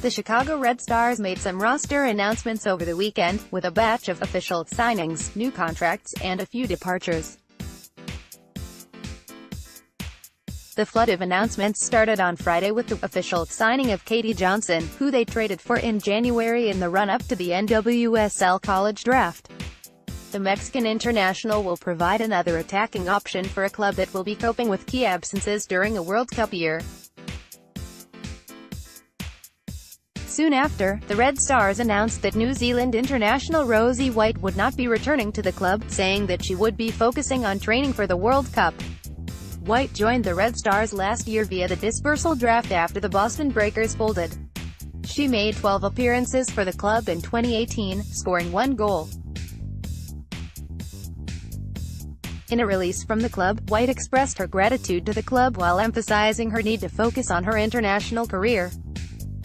The Chicago Red Stars made some roster announcements over the weekend, with a batch of official signings, new contracts, and a few departures. The flood of announcements started on Friday with the official signing of Katie Johnson, who they traded for in January in the run-up to the NWSL College Draft. The Mexican international will provide another attacking option for a club that will be coping with key absences during a World Cup year. Soon after, the Red Stars announced that New Zealand international Rosie White would not be returning to the club, saying that she would be focusing on training for the World Cup. White joined the Red Stars last year via the dispersal draft after the Boston Breakers folded. She made 12 appearances for the club in 2018, scoring 1 goal. In a release from the club, White expressed her gratitude to the club while emphasizing her need to focus on her international career.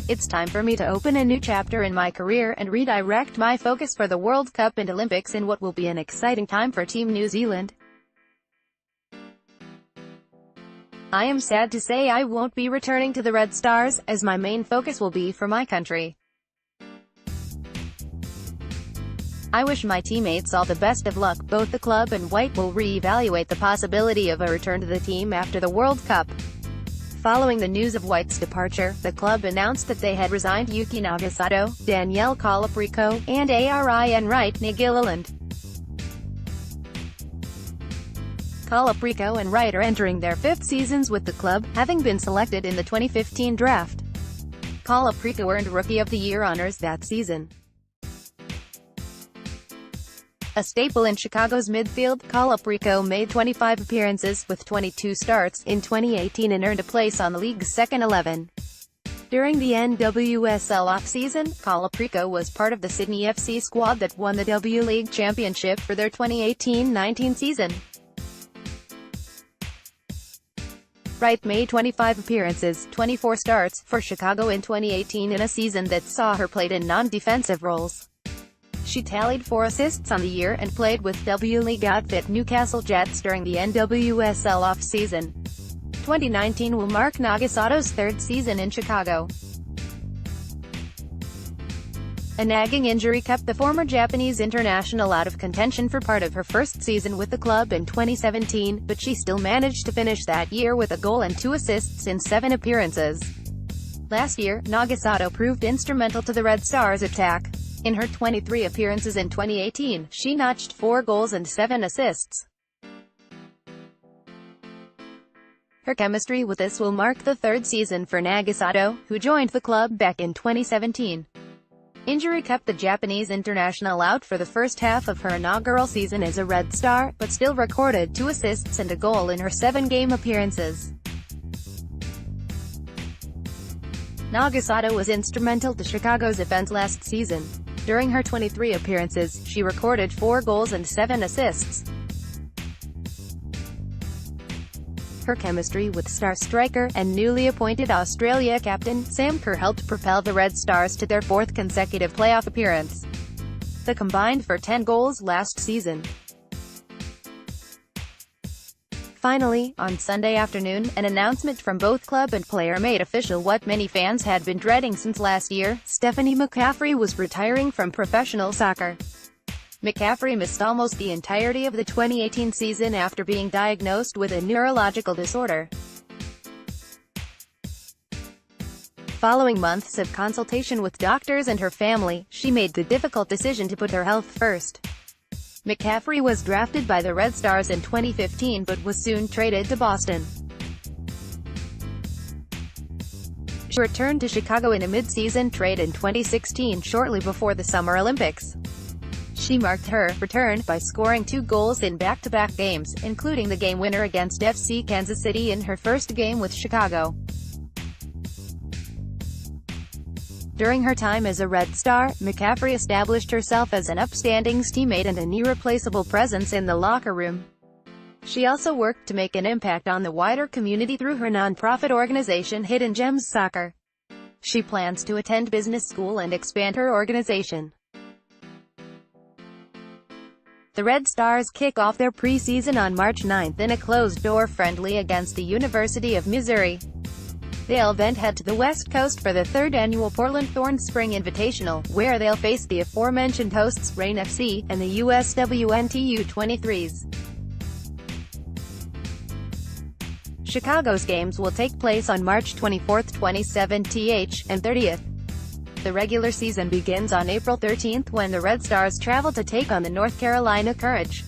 "It's time for me to open a new chapter in my career and redirect my focus for the World Cup and Olympics in what will be an exciting time for Team New Zealand. I am sad to say I won't be returning to the Red Stars, as my main focus will be for my country. I wish my teammates all the best of luck." Both the club and White will re-evaluate the possibility of a return to the team after the World Cup. Following the news of White's departure, the club announced that they had resigned Yuki Nagasato, Danielle Colaprico, and Arin Wright Nagililand. Colaprico and Wright are entering their 5th seasons with the club, having been selected in the 2015 draft. Colaprico earned Rookie of the Year honors that season. A staple in Chicago's midfield, Colaprico made 25 appearances, with 22 starts, in 2018 and earned a place on the league's second 11. During the NWSL off-season, Colaprico was part of the Sydney FC squad that won the W League Championship for their 2018-19 season. Wright made 25 appearances, 24 starts, for Chicago in 2018 in a season that saw her played in non-defensive roles. She tallied 4 assists on the year and played with W League outfit Newcastle Jets during the NWSL off-season. 2019 will mark Nagasato's 3rd season in Chicago. A nagging injury kept the former Japanese international out of contention for part of her first season with the club in 2017, but she still managed to finish that year with a goal and 2 assists in 7 appearances. Last year, Nagasato proved instrumental to the Red Stars' attack. In her 23 appearances in 2018, she notched 4 goals and 7 assists. Her chemistry with this will mark the 3rd season for Nagasato, who joined the club back in 2017. Injury kept the Japanese international out for the first half of her inaugural season as a Red Star, but still recorded 2 assists and a goal in her 7-game appearances. Nagasato was instrumental to Chicago's offense last season. During her 23 appearances, she recorded 4 goals and 7 assists. Her chemistry with star striker, and newly appointed Australia captain, Sam Kerr helped propel the Red Stars to their 4th consecutive playoff appearance. They combined for 10 goals last season. Finally, on Sunday afternoon, an announcement from both club and player made official what many fans had been dreading since last year: Stephanie McCaffrey was retiring from professional soccer. McCaffrey missed almost the entirety of the 2018 season after being diagnosed with a neurological disorder. Following months of consultation with doctors and her family, she made the difficult decision to put her health first. McCaffrey was drafted by the Red Stars in 2015 but was soon traded to Boston. She returned to Chicago in a mid-season trade in 2016, shortly before the Summer Olympics. She marked her return by scoring 2 goals in back-to-back games, including the game winner against FC Kansas City in her first game with Chicago. During her time as a Red Star, McCaffrey established herself as an upstanding teammate and an irreplaceable presence in the locker room. She also worked to make an impact on the wider community through her non-profit organization Hidden Gems Soccer. She plans to attend business school and expand her organization. The Red Stars kick off their preseason on March 9 in a closed-door friendly against the University of Missouri. They'll then head to the West Coast for the third annual Portland Thorns Spring Invitational, where they'll face the aforementioned hosts, Reign FC, and the USWNT U23s. Chicago's games will take place on March 24, 27th and 30th. The regular season begins on April 13 when the Red Stars travel to take on the North Carolina Courage.